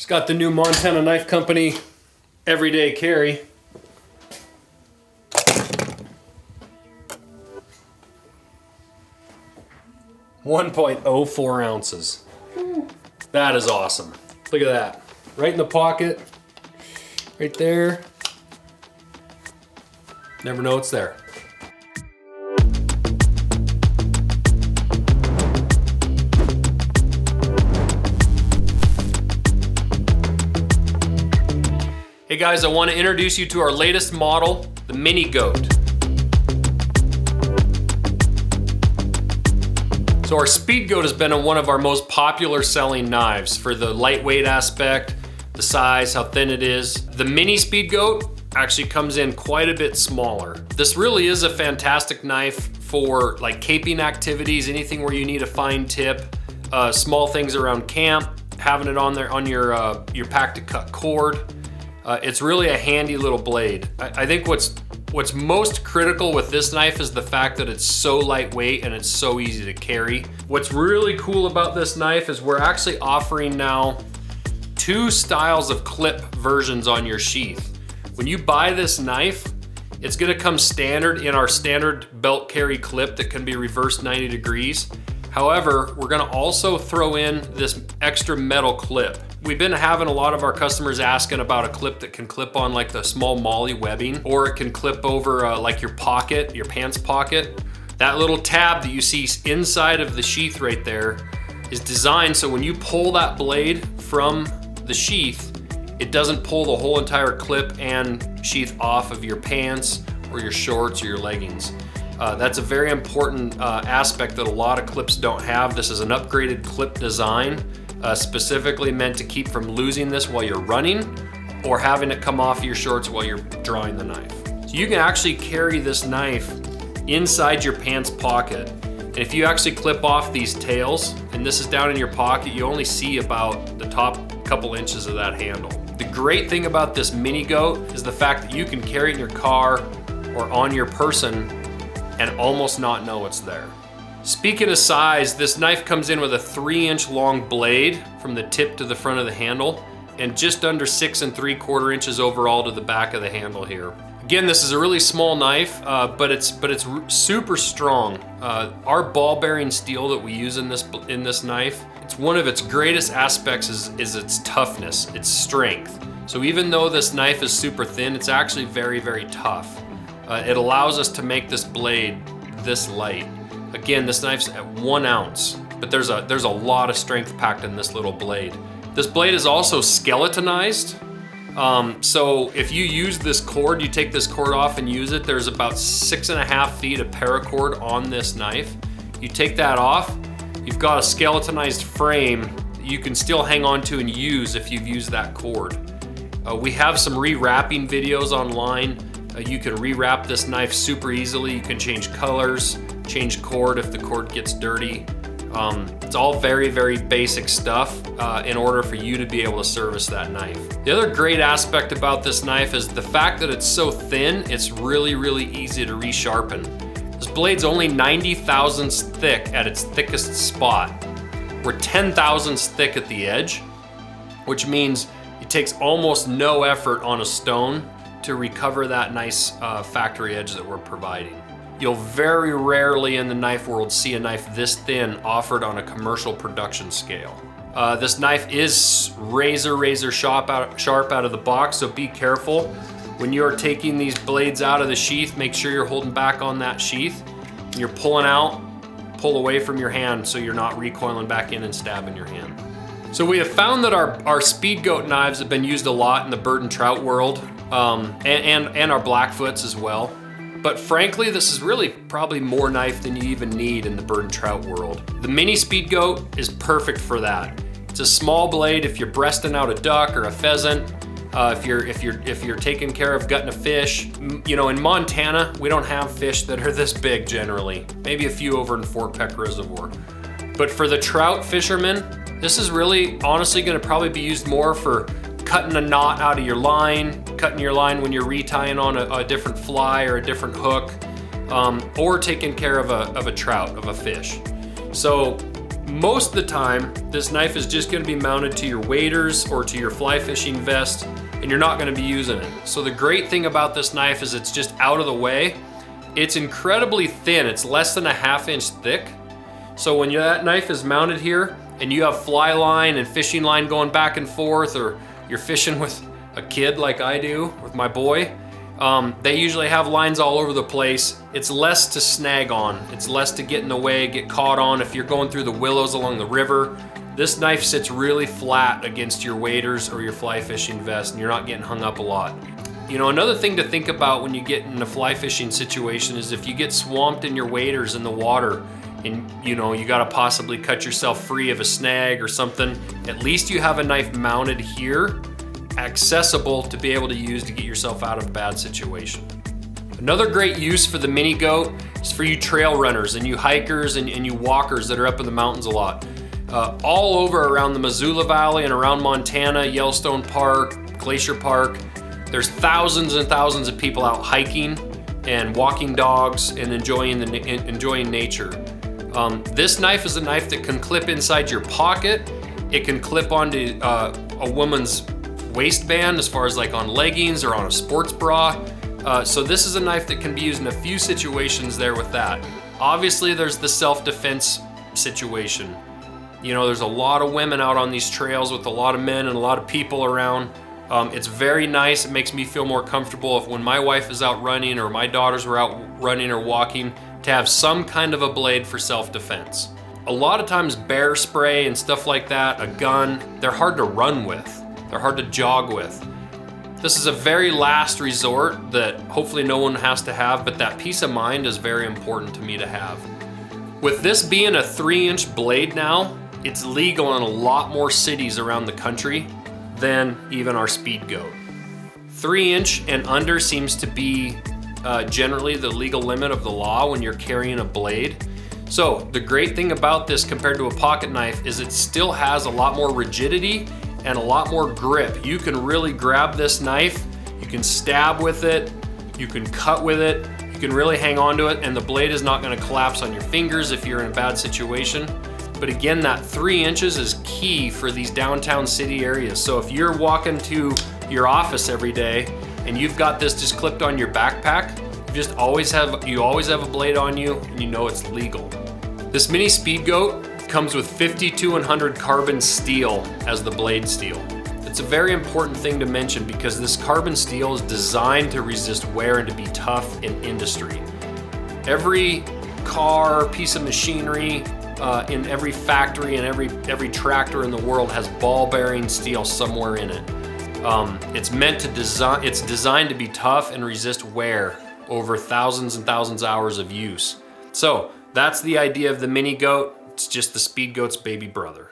Just got the new Montana Knife Company everyday carry. .04 ounces. That is awesome. Look at that. Right in the pocket. Right there. Never know it's there. Hey guys, I want to introduce you to our latest model, the Mini-Goat. So our Speedgoat has been one of our most popular selling knives for the lightweight aspect, the size, how thin it is. The Mini-Speedgoat actually comes in quite a bit smaller. This really is a fantastic knife for like caping activities, anything where you need a fine tip, small things around camp, having it on there on your pack to cut cord. It's really a handy little blade. I think what's most critical with this knife is the fact that it's so lightweight and it's so easy to carry. What's really cool about this knife is we're actually offering now 2 styles of clip versions on your sheath. When you buy this knife, it's gonna come standard in our standard belt carry clip that can be reversed 90 degrees. However, we're gonna also throw in this extra metal clip. We've been having a lot of our customers asking about a clip that can clip on like the small molly webbing, or it can clip over like your pocket, your pants pocket. That little tab that you see inside of the sheath right there is designed so when you pull that blade from the sheath, it doesn't pull the whole entire clip and sheath off of your pants or your shorts or your leggings. That's a very important aspect that a lot of clips don't have. This is an upgraded clip design, specifically meant to keep from losing this while you're running or having it come off your shorts while you're drawing the knife. So you can actually carry this knife inside your pants pocket. And if you actually clip off these tails, and this is down in your pocket, you only see about the top couple inches of that handle. The great thing about this Mini-Goat is the fact that you can carry it in your car or on your person and almost not know it's there. Speaking of size, this knife comes in with a 3-inch long blade from the tip to the front of the handle and just under 6 3/4 inches overall to the back of the handle here. Again, this is a really small knife, but it's super strong. Our ball bearing steel that we use in this knife, it's one of its greatest aspects is its toughness, its strength. So even though this knife is super thin, it's actually very, very tough. It allows us to make this blade this light. Again, this knife's at 1 ounce, but there's a lot of strength packed in this little blade. This blade is also skeletonized. So if you use this cord, you take this cord off and use it, there's about 6.5 feet of paracord on this knife. You take that off, you've got a skeletonized frame that you can still hang on to and use if you've used that cord. We have some rewrapping videos online. You can rewrap this knife super easily. You can change colors, change cord if the cord gets dirty. It's all very, very basic stuff in order for you to be able to service that knife. The other great aspect about this knife is the fact that it's so thin, it's really, really easy to resharpen. This blade's only 90 thousandths thick at its thickest spot. We're 10 thousandths thick at the edge, which means it takes almost no effort on a stone to recover that nice factory edge that we're providing. You'll very rarely in the knife world see a knife this thin offered on a commercial production scale. This knife is razor sharp out of the box, so be careful. When you're taking these blades out of the sheath, make sure you're holding back on that sheath. When you're pulling out, pull away from your hand so you're not recoiling back in and stabbing your hand. So we have found that our Speedgoat knives have been used a lot in the bird and trout world, and our Blackfoots as well. But frankly, this is really probably more knife than you even need in the bird and trout world. The Mini-Speedgoat is perfect for that. It's a small blade if you're breasting out a duck or a pheasant, if you're taking care of gutting a fish. You know, in Montana, we don't have fish that are this big generally. Maybe a few over in Fort Peck Reservoir. But for the trout fishermen, this is really honestly gonna probably be used more for cutting a knot out of your line, cutting your line when you're retying on a different fly or a different hook, or taking care of a trout, of a fish. So Most of the time, this knife is just gonna be mounted to your waders or to your fly fishing vest, and you're not gonna be using it. So the great thing about this knife is it's just out of the way. It's incredibly thin. It's less than a 1/2 inch thick. So when that knife is mounted here and you have fly line and fishing line going back and forth, or you're fishing with a kid like I do with my boy, they usually have lines all over the place. It's less to snag on. It's less to get in the way, get caught on. If you're going through the willows along the river, this knife sits really flat against your waders or your fly fishing vest, and you're not getting hung up a lot. You know, another thing to think about when you get in a fly fishing situation is if you get swamped in your waders in the water and you know, you gotta possibly cut yourself free of a snag or something, at least you have a knife mounted here, accessible to be able to use to get yourself out of a bad situation. Another great use for the Mini-Goat is for you trail runners and you hikers and you walkers that are up in the mountains a lot. All over around the Missoula Valley and around Montana, Yellowstone Park, Glacier Park, there's thousands and thousands of people out hiking and walking dogs and enjoying nature. This knife is a knife that can clip inside your pocket. It can clip onto a woman's waistband as far as like on leggings or on a sports bra. So this is a knife that can be used in a few situations there with that. Obviously there's the self-defense situation. You know, there's a lot of women out on these trails with a lot of men and a lot of people around. It's very nice. It makes me feel more comfortable if when my wife is out running or my daughters were out running or walking, to have some kind of a blade for self-defense. A lot of times bear spray and stuff like that, a gun, they're hard to run with. They're hard to jog with. This is a very last resort that hopefully no one has to have, but that peace of mind is very important to me to have. With this being a 3-inch blade now, it's legal in a lot more cities around the country than even our Speedgoat. 3-inch and under seems to be generally the legal limit of the law when you're carrying a blade. So the great thing about this compared to a pocket knife is it still has a lot more rigidity and a lot more grip. You can really grab this knife, you can stab with it, you can cut with it, you can really hang on to it, and the blade is not gonna collapse on your fingers if you're in a bad situation. But again, that 3 inches is key for these downtown city areas. So if you're walking to your office every day and you've got this just clipped on your backpack, you always have a blade on you and you know it's legal. This Mini-Speedgoat comes with 5200 carbon steel as the blade steel. It's a very important thing to mention because this carbon steel is designed to resist wear and to be tough in industry. Every car, piece of machinery, in every factory and every tractor in the world has ball bearing steel somewhere in it. It's designed to be tough and resist wear over thousands and thousands of hours of use. So that's the idea of the Mini-Goat. It's just the Speedgoat's baby brother.